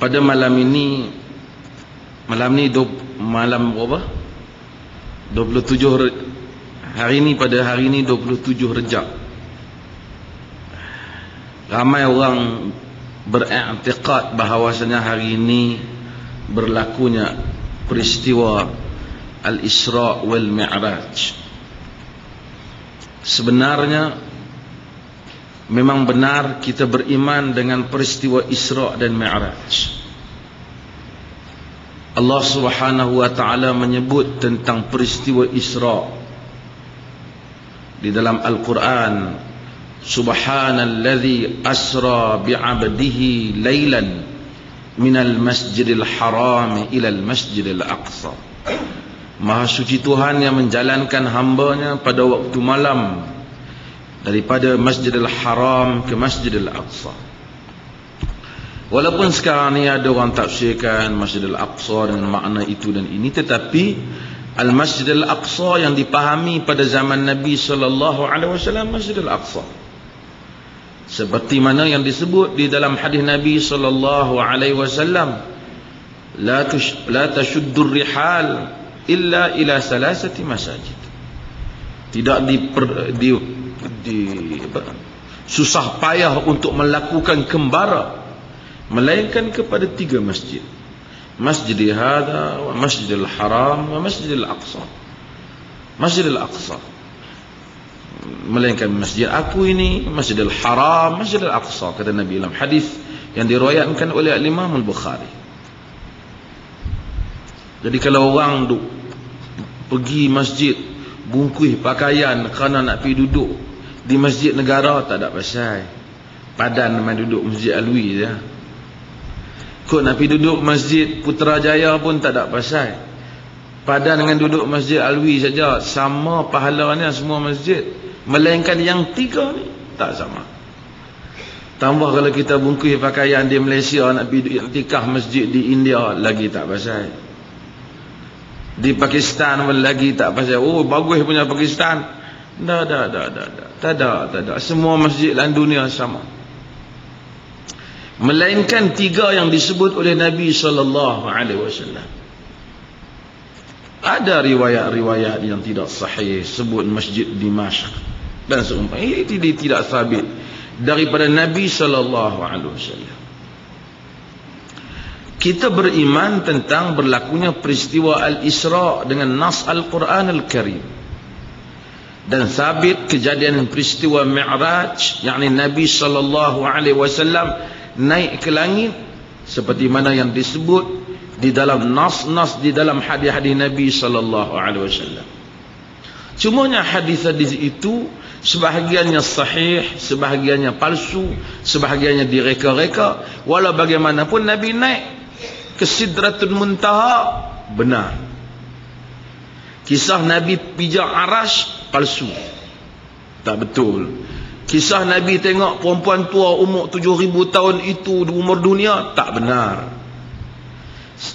Pada malam berapa? 27 hari ini, pada hari ini 27 Rejab. Ramai orang beriktikad bahawasanya hari ini berlakunya peristiwa Al-Isra' wal Mi'raj. Sebenarnya memang benar kita beriman dengan peristiwa Isra' dan Mi'raj. Allah Subhanahu wa taala menyebut tentang peristiwa Isra' di dalam Al-Quran. Subhanalladzi asra bi'abdihi laylan minal masjidil haram ilal masjidil aqsa. Maha suci Tuhan yang menjalankan hambanya pada waktu malam daripada Masjidil Haram ke Masjidil Aqsa. Walaupun sekarang ni ada orang tafsirkan Masjidil Aqsa dengan makna itu dan ini, tetapi Al-Masjidil Aqsa yang dipahami pada zaman Nabi SAW, Masjidil Aqsa, seperti mana yang disebut di dalam hadis Nabi SAW, la tashuddur rihal illa ila salasati masajid. Tidak susah payah untuk melakukan kembara melainkan kepada 3 masjid. Masjid hadha wa Masjidil Haram wa Masjidil Aqsa. Masjidil Aqsa, melainkan masjid aku ini, Masjidil Haram, Masjidil Aqsa, kata Nabi dalam hadis yang diriwayatkan oleh Imam Al-Bukhari. Jadi kalau orang pergi masjid bungkus pakaian kerana nak pergi duduk di masjid negara, tak ada pasal. Padan main duduk Masjid Alwi je. Kau nak pergi duduk Masjid Putrajaya pun tak ada pasal. Padan dengan duduk Masjid Alwi saja sama pahalanya semua masjid. Melainkan yang 3 ni tak sama. Tambah kalau kita bungkus pakaian di Malaysia nak pergi iktikaf masjid di India, lagi tak pasal. Di Pakistan pun lagi tak pasal. Oh bagus punya Pakistan. Tak ada. Semua masjid dalam dunia sama. Melainkan 3 yang disebut oleh Nabi SAW. Ada riwayat-riwayat yang tidak sahih sebut Masjid Dimashq dan seumpama. Ini tidak sabit daripada Nabi SAW. Kita beriman tentang berlakunya peristiwa Al-Isra' dengan nas Al-Quran Al-Karim, dan sabit kejadian peristiwa Mi'raj, yakni Nabi SAW naik ke langit seperti mana yang disebut di dalam nas-nas di dalam hadis-hadis Nabi SAW. Cumanya hadis-hadis itu sebahagiannya sahih, sebahagiannya palsu, sebahagiannya direka-reka. Walau bagaimanapun Nabi naik ke Sidratul Muntaha, benar. Kisah Nabi pijak Arash, palsu, tak betul. Kisah Nabi tengok perempuan tua umur 7,000 tahun itu di umur dunia, tak benar.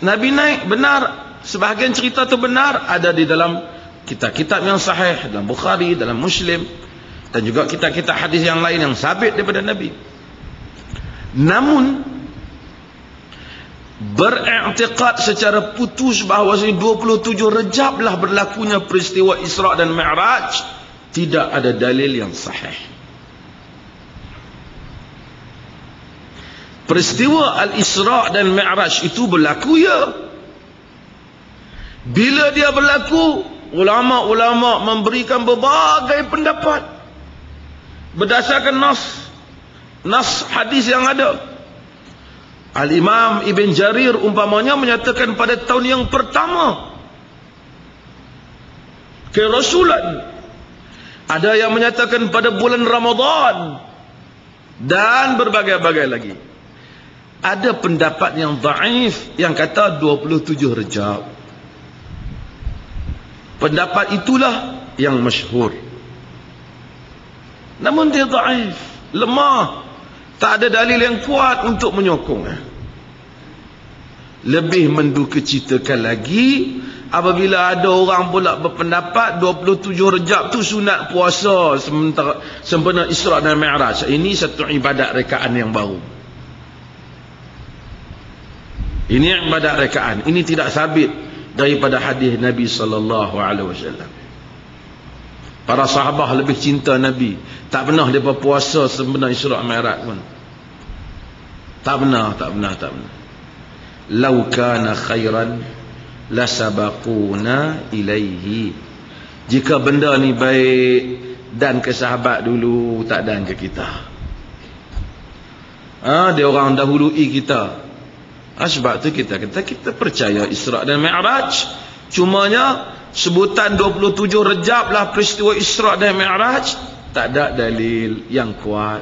Nabi naik, benar. Sebahagian cerita itu benar, ada di dalam kitab-kitab yang sahih, dalam Bukhari, dalam Muslim, dan juga kitab-kitab hadis yang lain yang sabit daripada Nabi. Namun beriktikad secara putus bahawa 27 Rejab lah berlakunya peristiwa Isra' dan Mi'raj, tidak ada dalil yang sahih. Peristiwa Al-Isra' dan Mi'raj itu berlaku, ya. Bila dia berlaku, ulama-ulama memberikan berbagai pendapat berdasarkan nas hadis yang ada. Al-Imam Ibn Jarir umpamanya menyatakan pada tahun yang pertama kerasulan. Ada yang menyatakan pada bulan Ramadan, dan berbagai-bagai lagi. Ada pendapat yang dhaif yang kata 27 Rejab. Pendapat itulah yang masyhur. Namun dia dhaif, lemah. Tak ada dalil yang kuat untuk menyokong. Lebih mendukacitakan lagi apabila ada orang pula berpendapat 27 Rejab tu sunat puasa sementara sempena Isra' dan Mi'raj. Ini satu ibadat rekaan yang baru. Ini ibadat rekaan. Ini tidak sabit daripada hadis Nabi SAW. Para sahabat lebih cinta Nabi. Tak pernah mereka puasa sempena Isra' Mi'raj pun. Tak pernah. Lau kana khairan lasabaquna ilaihi. Jika benda ni baik dan ke sahabat dulu, tak dan ke kita. Dia orang dahului kita. Sebab tu kita percaya Isra' dan Mi'raj. Cumanya sebutan 27 Rejab lah peristiwa Isra' dan Mi'raj, tak ada dalil yang kuat.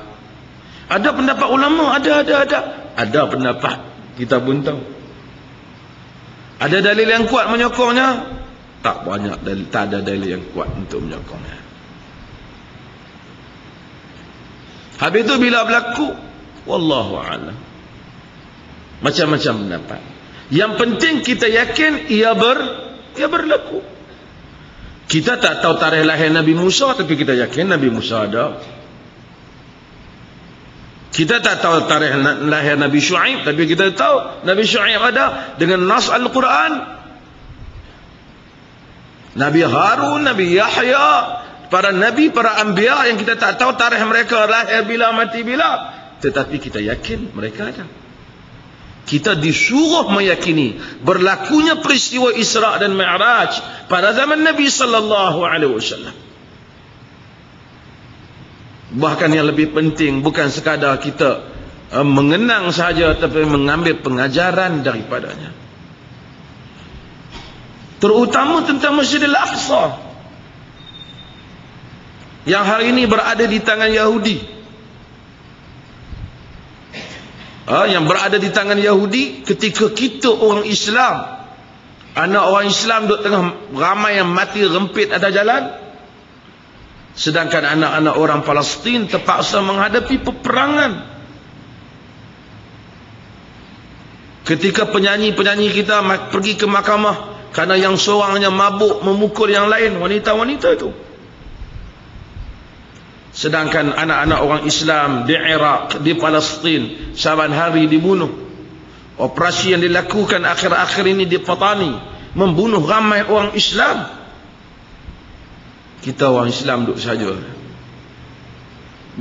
Ada pendapat ulama, ada pendapat kita pun tahu. Ada dalil yang kuat menyokongnya? Tak banyak dalil, tak ada dalil yang kuat untuk menyokongnya. Habis itu bila berlaku, wallahu a'lam, macam-macam pendapat. Yang penting kita yakin ia berlaku. Kita tak tahu tarikh lahir Nabi Musa, tapi kita yakin Nabi Musa ada. Kita tak tahu tarikh lahir Nabi Syuaib, tapi kita tahu Nabi Syuaib ada dengan nas Al-Quran. Nabi Harun, Nabi Yahya, para nabi, para anbiya yang kita tak tahu tarikh mereka lahir bila, mati bila, tetapi kita yakin mereka ada. Kita disuruh meyakini berlakunya peristiwa Isra' dan Mi'raj pada zaman Nabi SAW. Bahkan yang lebih penting bukan sekadar kita mengenang sahaja, tapi mengambil pengajaran daripadanya. Terutama tentang Masjidil Aqsa yang hari ini berada di tangan Yahudi. Yang berada di tangan Yahudi ketika kita orang Islam, anak orang Islam duduk tengah ramai yang mati rempit atas jalan, sedangkan anak-anak orang Palestin terpaksa menghadapi peperangan. Ketika penyanyi-penyanyi kita pergi ke mahkamah kerana yang seorangnya mabuk memukul yang lain, wanita-wanita itu. Sedangkan anak-anak orang Islam di Iraq, di Palestin, saban hari dibunuh. Operasi yang dilakukan akhir-akhir ini di Patani membunuh ramai orang Islam. Kita orang Islam duduk saja.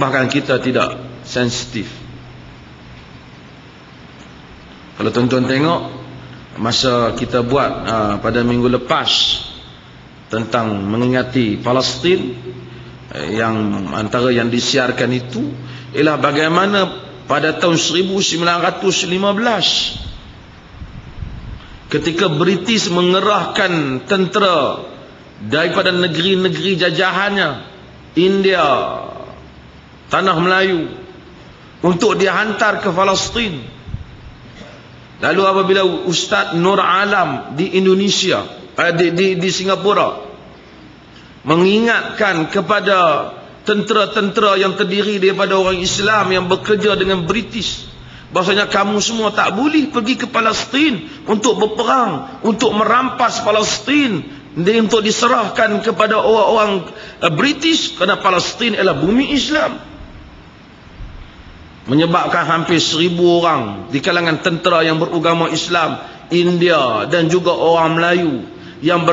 Bahkan kita tidak sensitif. Kalau tuan-tuan tengok masa kita buat pada minggu lepas tentang mengingati Palestin, yang antara yang disiarkan itu ialah bagaimana pada tahun 1915 ketika British mengerahkan tentera daripada negeri-negeri jajahannya, India, Tanah Melayu, untuk dihantar ke Palestin. Lalu apabila Ustaz Nur Alam di Indonesia, di Singapura, mengingatkan kepada tentera-tentera yang terdiri daripada orang Islam yang bekerja dengan British, bahasanya kamu semua tak boleh pergi ke Palestin untuk berperang, untuk merampas Palestin, untuk diserahkan kepada orang-orang British, kerana Palestin ialah bumi Islam. Menyebabkan hampir 1,000 orang di kalangan tentera yang beragama Islam, India dan juga orang Melayu yang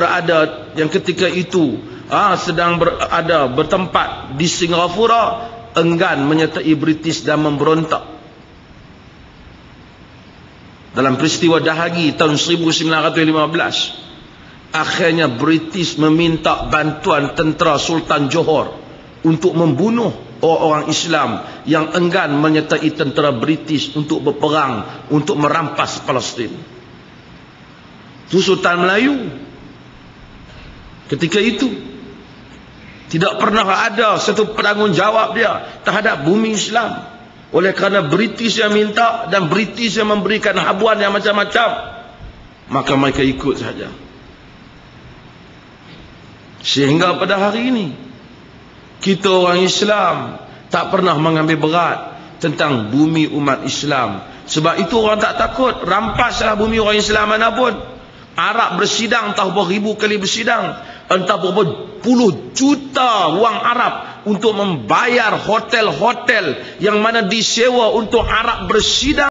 ketika itu sedang bertempat di Singapura, enggan menyertai British dan memberontak. Dalam peristiwa dahagi tahun 1915, akhirnya British meminta bantuan tentera Sultan Johor untuk membunuh orang-orang Islam yang enggan menyertai tentera British untuk berperang, untuk merampas Palestin. Itu Sultan Melayu. Ketika itu tidak pernah ada satu penanggungjawab dia terhadap bumi Islam. Oleh kerana British yang minta dan British yang memberikan habuan yang macam-macam, maka mereka ikut saja. Sehingga pada hari ini kita orang Islam tak pernah mengambil berat tentang bumi umat Islam. Sebab itu orang tak takut rampaslah bumi orang Islam manapun. Arab bersidang, entah berapa ribu kali bersidang, entah berapa puluh juta wang Arab untuk membayar hotel-hotel yang mana disewa untuk Arab bersidang.